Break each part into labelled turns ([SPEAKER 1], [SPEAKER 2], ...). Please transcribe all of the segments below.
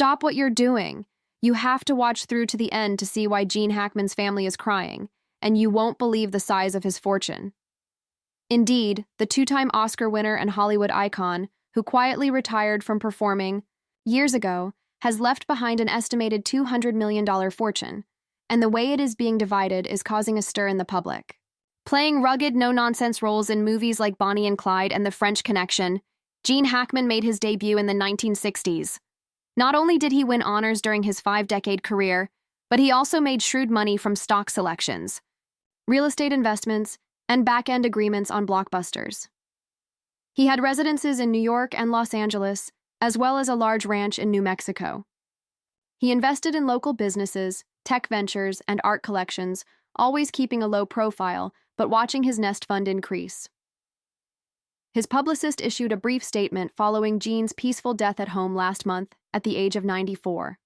[SPEAKER 1] Stop what you're doing. You have to watch through to the end to see why Gene Hackman's family is crying, and you won't believe the size of his fortune. Indeed, the two-time Oscar winner and Hollywood icon, who quietly retired from performing years ago, has left behind an estimated $200 million fortune, and the way it is being divided is causing a stir in the public. Playing rugged, no-nonsense roles in movies like Bonnie and Clyde and The French Connection, Gene Hackman made his debut in the 1960s. Not only did he win honors during his 5-decade career, but he also made shrewd money from stock selections, real estate investments, and back-end agreements on blockbusters. He had residences in New York and Los Angeles, as well as a large ranch in New Mexico. He invested in local businesses, tech ventures, and art collections, always keeping a low profile, but watching his nest fund increase. His publicist issued a brief statement following Gene's peaceful death at home last month at the age of 94.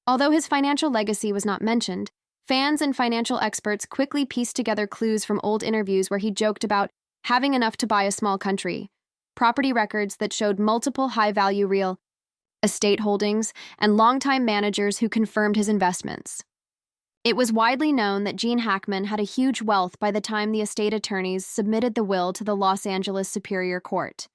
[SPEAKER 1] Although his financial legacy was not mentioned, fans and financial experts quickly pieced together clues from old interviews where he joked about having enough to buy a small country, property records that showed multiple high-value real estate holdings, and longtime managers who confirmed his investments. It was widely known that Gene Hackman had a huge wealth by the time the estate attorneys submitted the will to the Los Angeles Superior Court.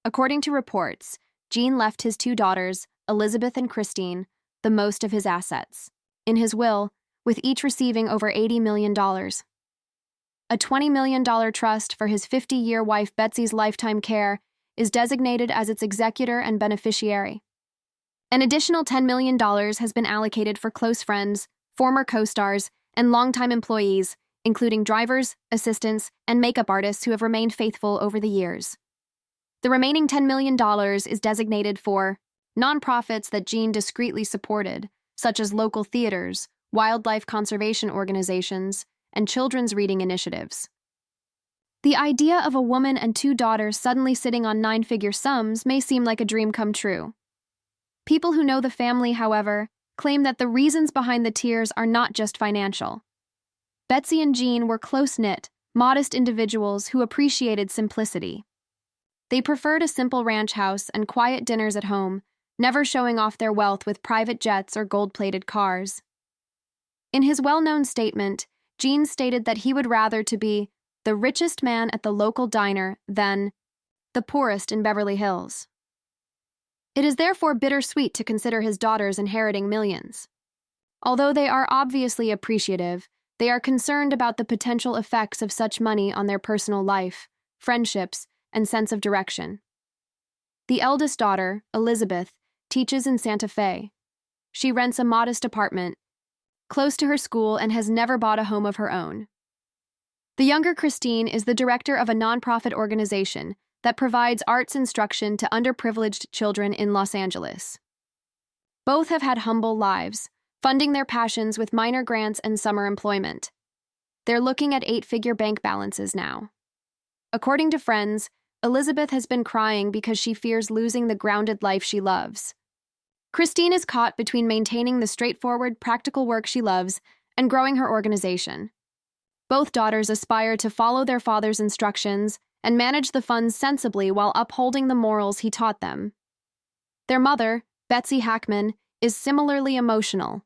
[SPEAKER 1] According to reports, Gene left his 2 daughters, Elizabeth and Christine, the most of his assets. In his will, with each receiving over $80 million. A $20 million trust for his 50-year wife Betsy's lifetime care is designated as its executor and beneficiary. An additional $10 million has been allocated for close friends, former co-stars, and longtime employees, including drivers, assistants, and makeup artists who have remained faithful over the years. The remaining $10 million is designated for nonprofits that Gene discreetly supported, such as local theaters, wildlife conservation organizations, and children's reading initiatives. The idea of a woman and 2 daughters suddenly sitting on 9-figure sums may seem like a dream come true. People who know the family, however, claim that the reasons behind the tears are not just financial. Betsy and Gene were close-knit, modest individuals who appreciated simplicity. They preferred a simple ranch house and quiet dinners at home, never showing off their wealth with private jets or gold-plated cars. In his well-known statement, Gene stated that he would rather to be the richest man at the local diner than the poorest in Beverly Hills. It is therefore bittersweet to consider his daughters inheriting millions. Although they are obviously appreciative, they are concerned about the potential effects of such money on their personal life, friendships, and sense of direction. The eldest daughter, Elizabeth, teaches in Santa Fe. She rents a modest apartment close to her school and has never bought a home of her own. The younger Christine is the director of a nonprofit organization that provides arts instruction to underprivileged children in Los Angeles. Both have had humble lives, funding their passions with minor grants and summer employment. They're looking at 8-figure bank balances now. According to friends, Elizabeth has been crying because she fears losing the grounded life she loves. Christine is caught between maintaining the straightforward, practical work she loves and growing her organization. Both daughters aspire to follow their father's instructions and manage the funds sensibly while upholding the morals he taught them. Their mother, Betsy Hackman, is similarly emotional.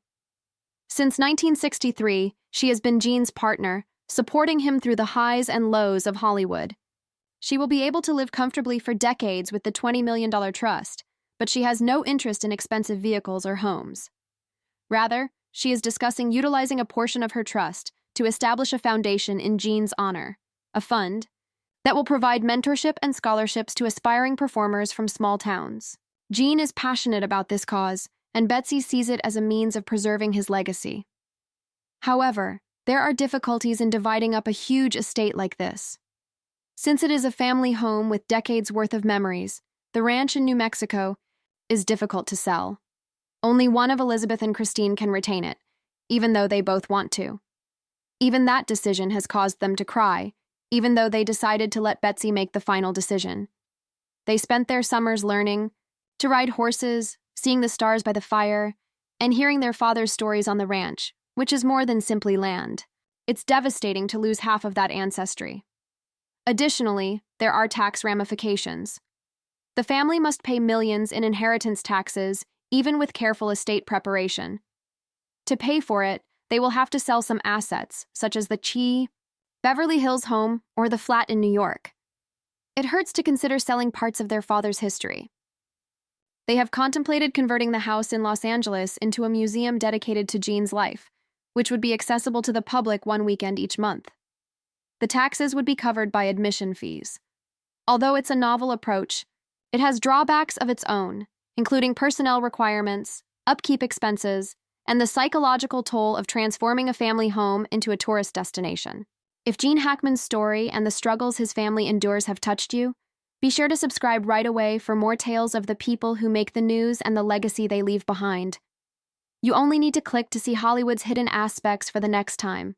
[SPEAKER 1] Since 1963, she has been Gene's partner, supporting him through the highs and lows of Hollywood. She will be able to live comfortably for decades with the $20 million trust, but she has no interest in expensive vehicles or homes. Rather, she is discussing utilizing a portion of her trust to establish a foundation in Gene's honor, a fund that will provide mentorship and scholarships to aspiring performers from small towns. Gene is passionate about this cause, and Betsy sees it as a means of preserving his legacy. However, there are difficulties in dividing up a huge estate like this. Since it is a family home with decades' worth of memories, the ranch in New Mexico is difficult to sell. Only one of Elizabeth and Christine can retain it, even though they both want to. Even that decision has caused them to cry, even though they decided to let Betsy make the final decision. They spent their summers learning to ride horses, seeing the stars by the fire, and hearing their father's stories on the ranch, which is more than simply land. It's devastating to lose half of that ancestry. Additionally, there are tax ramifications. The family must pay millions in inheritance taxes even with careful estate preparation. To pay for it, they will have to sell some assets, such as the Beverly Hills home or the flat in New York. It hurts to consider selling parts of their father's history. They have contemplated converting the house in Los Angeles into a museum dedicated to Gene's life, which would be accessible to the public one weekend each month. The taxes would be covered by admission fees. Although it's a novel approach, it has drawbacks of its own, including personnel requirements, upkeep expenses, and the psychological toll of transforming a family home into a tourist destination. If Gene Hackman's story and the struggles his family endures have touched you, be sure to subscribe right away for more tales of the people who make the news and the legacy they leave behind. You only need to click to see Hollywood's hidden aspects for the next time.